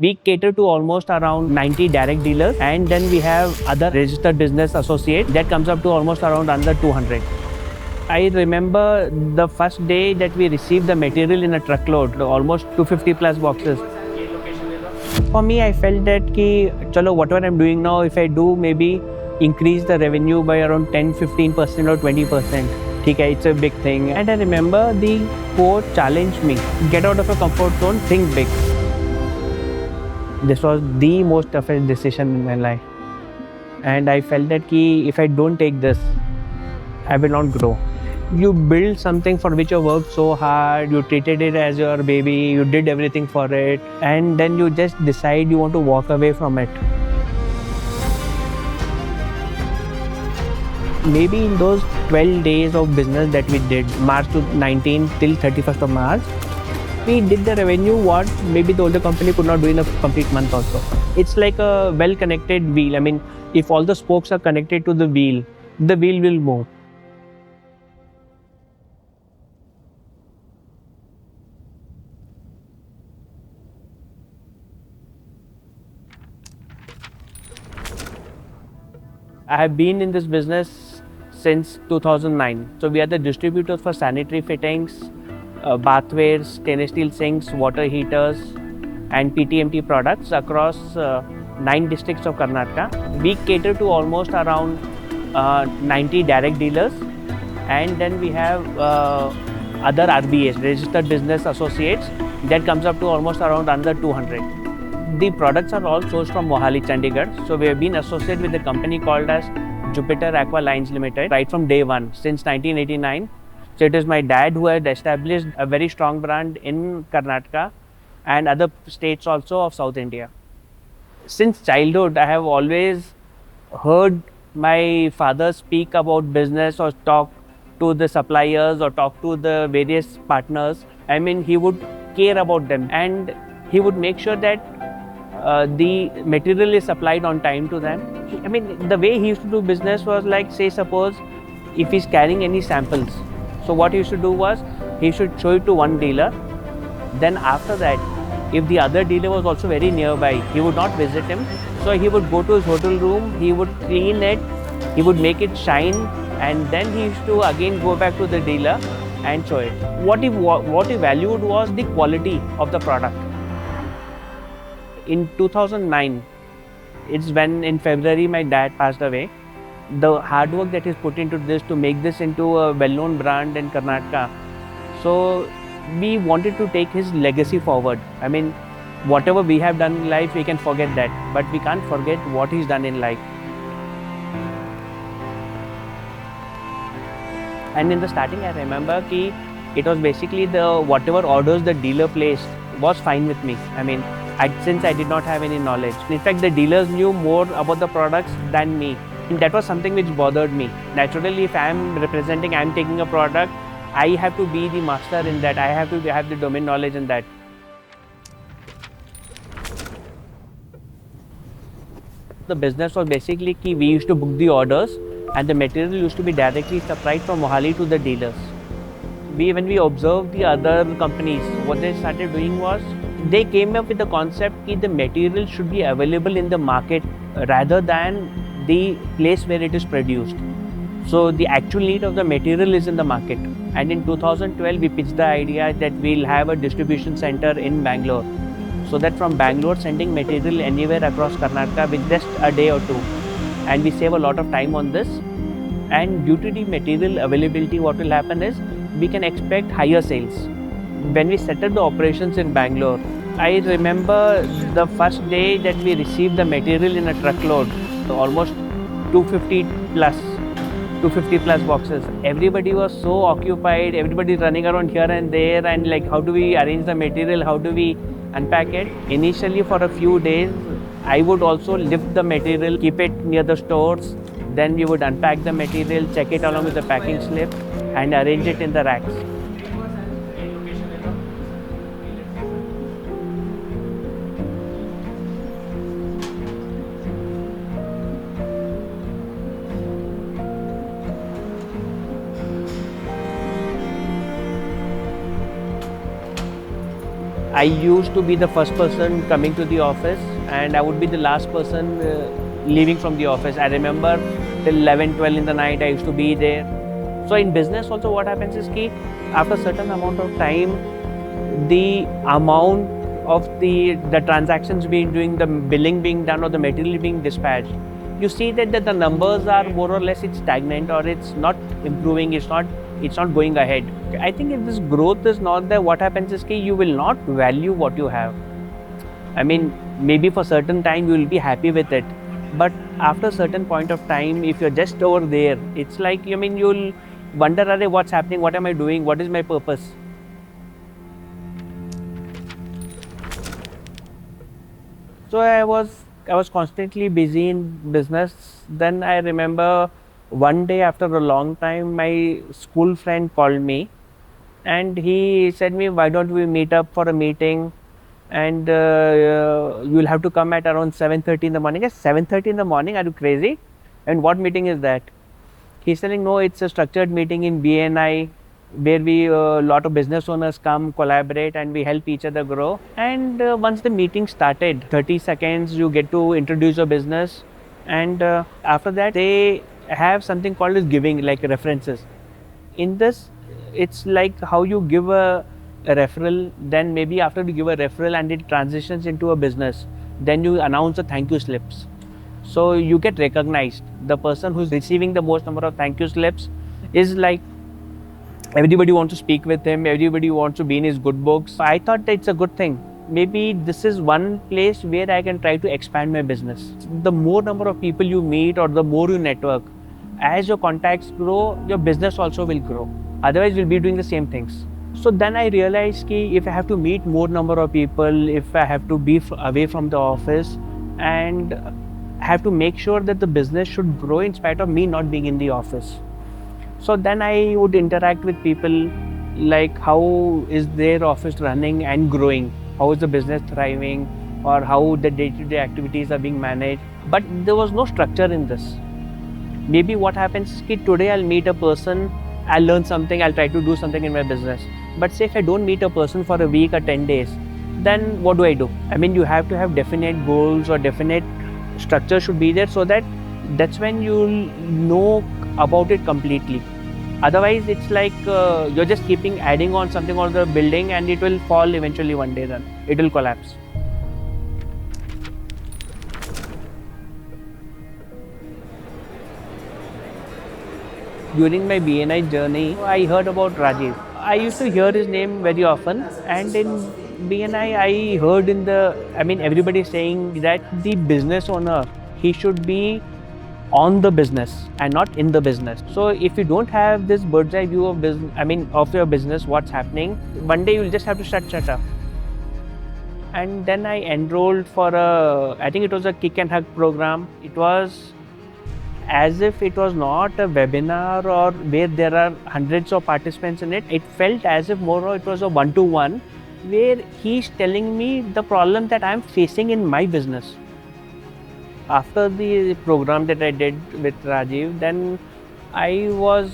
We cater to almost around 90 direct dealers, and then we have other registered business associates that comes up to almost around under 200. I remember the first day that we received the material in a truckload, almost 250 plus boxes. For me, I felt that ki, chalo, whatever I'm doing now, if I do maybe increase the revenue by around 10-15% or 20%, okay, it's a big thing. And I remember the quote challenged me: get out of your comfort zone, think big. This was the most toughest decision in my life. And I felt that ki, if I don't take this, I will not grow. You build something for which you worked so hard, you treated it as your baby, you did everything for it, and then you just decide you want to walk away from it. Maybe in those 12 days of business that we did, March to 19 till 31st of March, we did the revenue what maybe the older company could not do in a complete month also. It's like a well-connected wheel. I mean, if all the spokes are connected to the wheel will move. I have been in this business since 2009. So we are the distributors for sanitary fittings, bathwares, stainless steel sinks, water heaters, and PTMT products across 9 districts of Karnataka. We cater to almost around 90 direct dealers, and then we have other RBAs, registered business associates, that comes up to almost around under 200. The products are all sourced from Mohali, Chandigarh. So we have been associated with a company called as Jupiter Aqua Lines Limited right from day one, since 1989. So it is my dad who had established a very strong brand in Karnataka and other states also of South India. Since childhood, I have always heard my father speak about business or talk to the suppliers or talk to the various partners. I mean, he would care about them and he would make sure that the material is supplied on time to them. I mean, the way he used to do business was like, say, suppose if he's carrying any samples. So what he used to do was, he should show it to one dealer. Then after that, if the other dealer was also very nearby, he would not visit him. So he would go to his hotel room, he would clean it, he would make it shine, and then he used to again go back to the dealer and show it. What he valued was the quality of the product. In 2009, it's when in February my dad passed away. The hard work that is put into this to make this into a well-known brand in Karnataka. So we wanted to take his legacy forward. I mean, whatever we have done in life, we can forget that, but we can't forget what he's done in life. And in the starting, I remember that it was basically the whatever orders the dealer placed was fine with me. I mean, since I did not have any knowledge. In fact, the dealers knew more about the products than me. And that was something which bothered me. Naturally, if I am representing, I am taking a product, I have to be the master in that. I have to have the domain knowledge in that. The business was basically that we used to book the orders and the material used to be directly supplied from Mohali to the dealers. When we observed the other companies, what they started doing was, they came up with the concept that the material should be available in the market rather than the place where it is produced. So the actual need of the material is in the market. And in 2012, we pitched the idea that we'll have a distribution center in Bangalore, so that from Bangalore sending material anywhere across Karnataka with just a day or two, and we save a lot of time on this. And due to the material availability, what will happen is we can expect higher sales. When we set up the operations in Bangalore, I remember the first day that we received the material in a truckload, almost 250 plus boxes. Everybody was so occupied, everybody running around here and there, and like, how do we arrange the material, how do we unpack it? Initially, for a few days, I would also lift the material, keep it near the stores, then we would unpack the material, check it along with the packing slip, and arrange it in the racks. I used to be the first person coming to the office, and I would be the last person leaving from the office. I remember till 11, 12 in the night, I used to be there. So in business also what happens is ki after a certain amount of time, the amount of the transactions being doing, the billing being done or the material being dispatched, you see that the numbers are more or less it's stagnant or it's not improving, it's not going ahead. I think if this growth is not there, what happens is you will not value what you have. I mean, maybe for certain time you will be happy with it, but after a certain point of time, if you're just over there, it's like, I mean, you'll wonder, what's happening, what am I doing, what is my purpose? So I was constantly busy in business. Then I remember one day after a long time, my school friend called me and he said me, why don't we meet up for a meeting, and you'll have to come at around 7:30 in the morning. Yes, 7:30 in the morning, are you crazy? And what meeting is that? He's telling, no, it's a structured meeting in BNI where we lot of business owners come collaborate and we help each other grow. And once the meeting started, 30 seconds you get to introduce your business, and after that they have something called as giving, like references. In this, it's like how you give a referral, then maybe after you give a referral and it transitions into a business, then you announce the thank you slips. So you get recognized. The person who's receiving the most number of thank you slips is like, everybody wants to speak with him, everybody wants to be in his good books. I thought that it's a good thing. Maybe this is one place where I can try to expand my business. The more number of people you meet or the more you network, as your contacts grow, your business also will grow. Otherwise, you'll be doing the same things. So then I realized that if I have to meet more number of people, if I have to be away from the office, and have to make sure that the business should grow in spite of me not being in the office. So then I would interact with people, like how is their office running and growing, how is the business thriving, or how the day-to-day activities are being managed. But there was no structure in this. Maybe what happens is today I'll meet a person, I'll learn something, I'll try to do something in my business. But say if I don't meet a person for a week or 10 days, then what do I do? I mean, you have to have definite goals or definite structure should be there, so that's when you'll know about it completely. Otherwise, it's like you're just keeping adding on something on the building and it will fall eventually one day, then it will collapse. During my BNI journey, I heard about Rajiv. I used to hear his name very often, and in BNI, I heard everybody saying that the business owner, he should be on the business and not in the business. So if you don't have this bird's eye view of business, of your business, what's happening, one day you'll just have to shut up. And then I enrolled for I think it was a kick and hug program. It was as if it was not a webinar or where there are hundreds of participants in it. It felt as if more it was a one-to-one where he's telling me the problem that I'm facing in my business. After the program that I did with Rajiv, then I was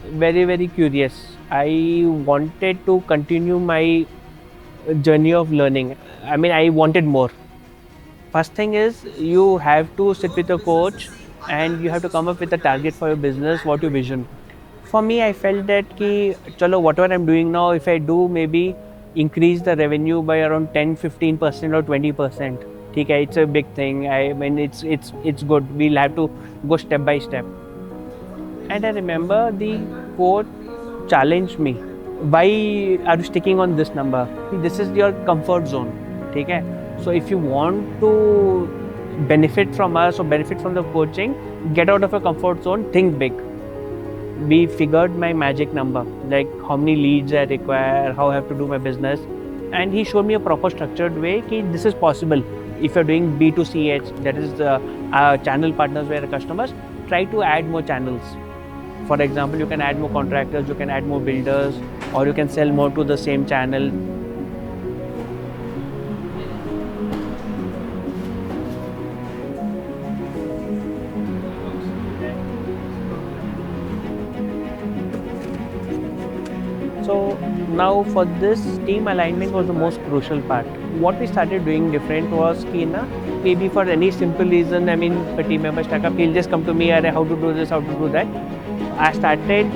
very, very curious. I wanted to continue my journey of learning. I wanted more. First thing is you have to sit with a coach and you have to come up with a target for your business, what your vision. For me, I felt that chalo, whatever I'm doing now, if I do maybe increase the revenue by around 10-15% or 20%, okay, it's a big thing. It's good. We'll have to go step by step. And I remember the coach challenged me. Why are you sticking on this number? This is your comfort zone. Okay? So if you want to benefit from us or benefit from the coaching, get out of your comfort zone, think big. We figured my magic number, like how many leads I require, how I have to do my business. And he showed me a proper structured way that this is possible. If you're doing B2CH, that is channel partners where customers, try to add more channels. For example, you can add more contractors, you can add more builders, or you can sell more to the same channel. So Now for this, team alignment was the most crucial part. What we started doing different was कि ना, maybe for any simple reason, I mean, a team member stuck up, he'll just come to me, "Arey, how to do this, how to do that." I started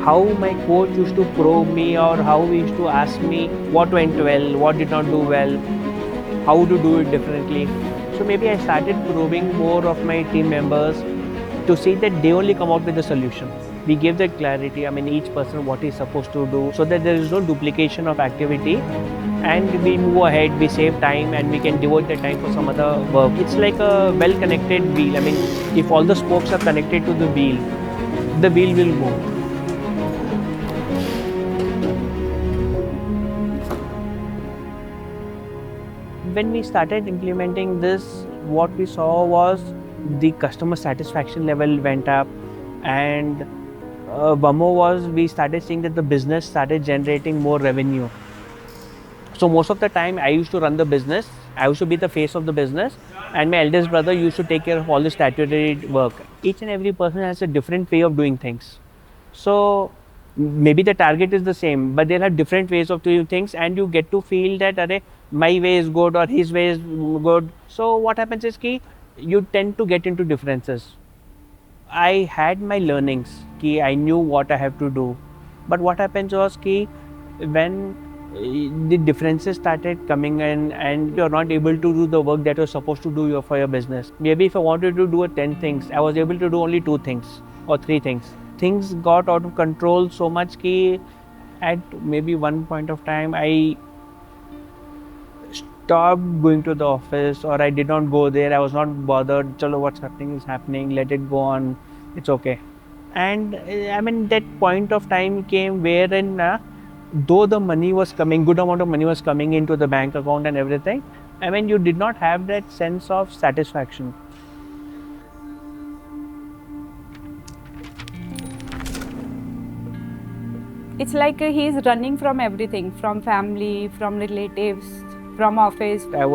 how my coach used to probe me, or how he used to ask me what went well, what did not do well, how to do it differently. So maybe I started probing more of my team members to see that they only come out with the solution. We give that clarity, I mean, each person what he's supposed to do, so that there is no duplication of activity, and we move ahead, we save time, and we can devote the time for some other work. It's like a well-connected wheel. I mean, if all the spokes are connected to the wheel will move. When we started implementing this, what we saw was the customer satisfaction level went up, and one more was we started seeing that the business started generating more revenue. So most of the time I used to run the business, I used to be the face of the business, and my eldest brother used to take care of all the statutory work. Each and every person has a different way of doing things. So maybe the target is the same, but there are different ways of doing things, and you get to feel that my way is good or his way is good. So what happens is ki you tend to get into differences. I had my learnings, ki I knew what I have to do, but what happens was ki when the differences started coming in and you're not able to do the work that you're supposed to do for your business. Maybe if I wanted to do 10 things, I was able to do only 2 things or 3 things. Things got out of control so much ki at maybe one point of time I stopped going to the office, or I did not go there. I was not bothered. Chalo, what's happening is happening. Let it go on. It's okay. And I mean, that point of time came wherein though the money was coming, good amount of money was coming into the bank account and everything, I mean, you did not have that sense of satisfaction. It's like he's running from everything, from family, from relatives, from office. I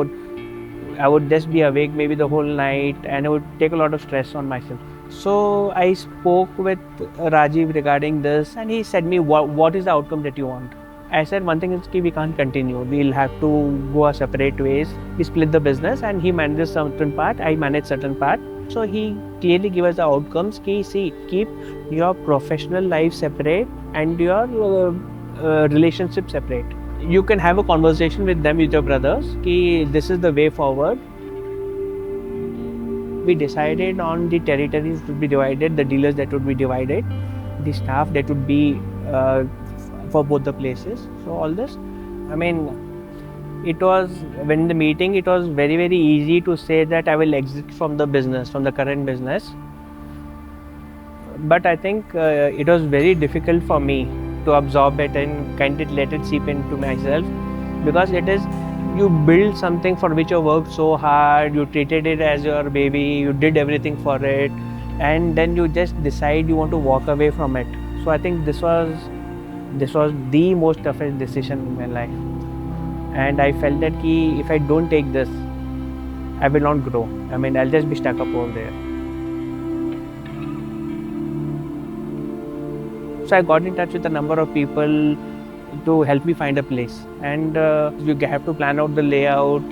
would just be awake maybe the whole night, and it would take a lot of stress on myself. So I spoke with Rajiv regarding this, and he said me, what is the outcome that you want? I said, one thing is we can't continue. We'll have to go our separate ways. We split the business, and he manages certain part, I manage certain part. So he clearly gave us the outcomes. See, keep your professional life separate and your relationship separate. You can have a conversation with them, with your brothers, ki this is the way forward. We decided on the territories to be divided, the dealers that would be divided, the staff that would be for both the places. So all this, I mean, it was, when the meeting, it was very, very easy to say that I will exit from the business, from the current business. But I think it was very difficult for me to absorb it and kind of let it seep into myself, because it is, you build something for which you worked so hard, you treated it as your baby, you did everything for it, and then you just decide you want to walk away from it. So I think this was the most toughest decision in my life, and I felt that if I don't take this, I will not grow. I mean, I'll just be stuck up over there. So I got in touch with a number of people to help me find a place, and you have to plan out the layout,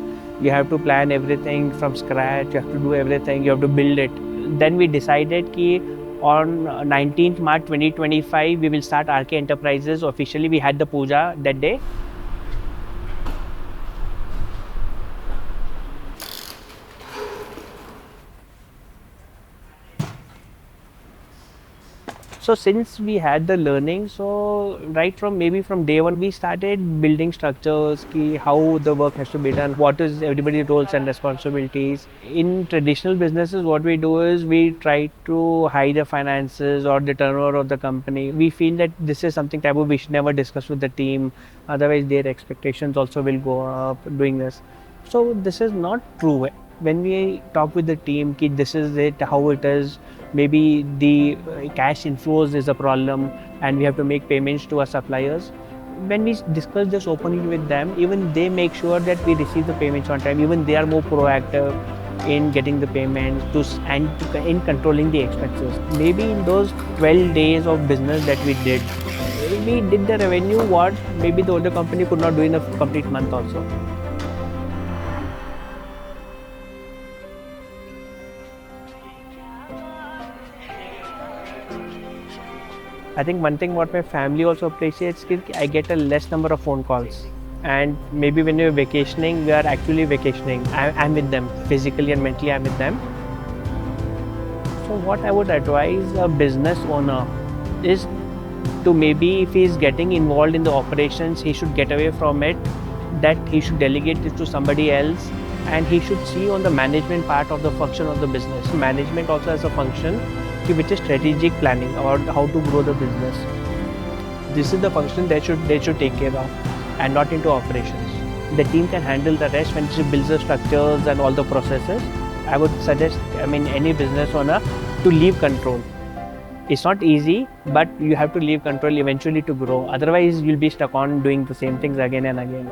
you have to plan everything from scratch, you have to do everything, you have to build it. Then we decided ki on 19th March 2025 we will start RK Enterprises officially. We had the puja that day. So since we had the learning, so right from maybe from day one, we started building structures, how the work has to be done, what is everybody's roles and responsibilities. In traditional businesses, what we do is we try to hide the finances or the turnover of the company. We feel that this is something taboo, we should never discuss with the team, otherwise their expectations also will go up doing this. So this is not true. When we talk with the team, this is it, how it is, maybe the cash inflows is a problem and we have to make payments to our suppliers. When we discuss this openly with them, even they make sure that we receive the payments on time. Even they are more proactive in getting the payments in controlling the expenses. Maybe in those 12 days of business that we did, we did the revenue what maybe the older company could not do in a complete month also. I think one thing what my family also appreciates is I get a less number of phone calls. And maybe when you're vacationing, we are actually vacationing. I'm with them physically and mentally. I'm with them. So what I would advise a business owner is to maybe if he is getting involved in the operations, he should get away from it. That he should delegate it to somebody else, and he should see on the management part of the function of the business. Management also has a function which is strategic planning about how to grow the business. This is the function they should take care of, and not into operations. The team can handle the rest when it builds the structures and all the processes. I would suggest, any business owner to leave control. It's not easy, but you have to leave control eventually to grow. Otherwise, you'll be stuck on doing the same things again and again.